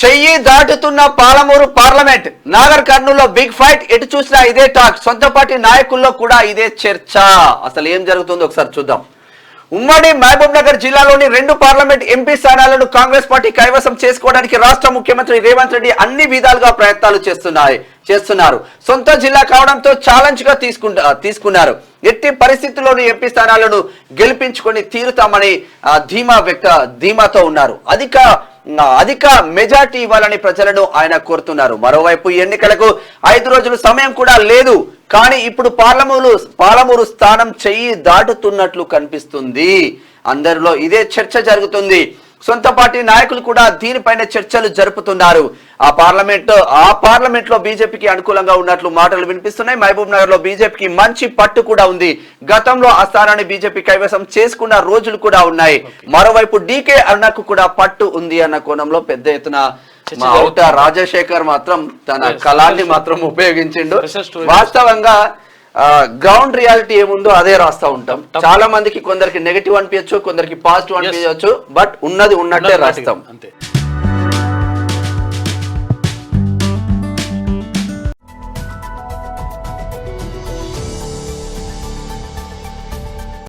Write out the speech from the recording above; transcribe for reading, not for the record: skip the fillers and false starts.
చెయ్యి దాటుతున్న పాలమూరు పార్లమెంట్, నాగర్ కర్నూలులో big fight. ఎటు చూసినా ఇదే టాక్. సొంత పార్టీ నాయకుల్లో కూడా ఇదే చర్చ. అసలు ఏం జరుగుతుందో ఒకసారి చూద్దాం. ఉమ్మడి మహబూబ్ నగర్ జిల్లాలోని 2 పార్లమెంట్ ఎంపీ స్థానాలను కాంగ్రెస్ పార్టీ కైవసం చేసుకోవడానికి రాష్ట్ర ముఖ్యమంత్రి రేవంత్ రెడ్డి అన్ని విధాలుగా ప్రయత్నాలు చేస్తున్నారు. సొంత జిల్లా కావడంతో ఛాలెంజ్ గా తీసుకున్నారు. ఎట్టి పరిస్థితుల్లోనూ ఎంపీ స్థానాలను గెలిపించుకొని తీరుతామని ధీమాతో ఉన్నారు. అధిక మెజార్టీ ఇవ్వాలని ప్రజలను ఆయన కోరుతున్నారు. మరోవైపు ఎన్నికలకు 5 రోజులు సమయం కూడా లేదు. కానీ ఇప్పుడు పాలమూరు స్థానం చెయ్యి దాటుతున్నట్లు కనిపిస్తుంది. అందరిలో ఇదే చర్చ జరుగుతుంది. సొంత పార్టీ నాయకులు కూడా దీనిపైన చర్చలు జరుపుతున్నారు. ఆ పార్లమెంట్ లో బీజేపీకి అనుకూలంగా ఉన్నట్లు మాటలు వినిపిస్తున్నాయి. మహబూబ్ నగర్ లో బీజేపీకి మంచి పట్టు కూడా ఉంది. గతంలో ఆ స్థానాన్ని బీజేపీ కైవసం చేసుకున్న రోజులు కూడా ఉన్నాయి. మరోవైపు డీకే అరుణకు కూడా పట్టు ఉంది అన్న కోణంలో పెద్ద ఎత్తున రాజశేఖర్ మాత్రం తన కళాన్ని మాత్రం ఉపయోగించిండు. వాస్తవంగా గ్రౌండ్ రియాలిటీ ఏముందో అదే రాస్తా ఉంటాం. చాలా మందికి కొందరికి నెగటివ్ అనిపించచ్చు, కొందరికి పాజిటివ్ అనిపించవచ్చు. బట్ ఉన్నది ఉన్నట్టే రాస్తాం.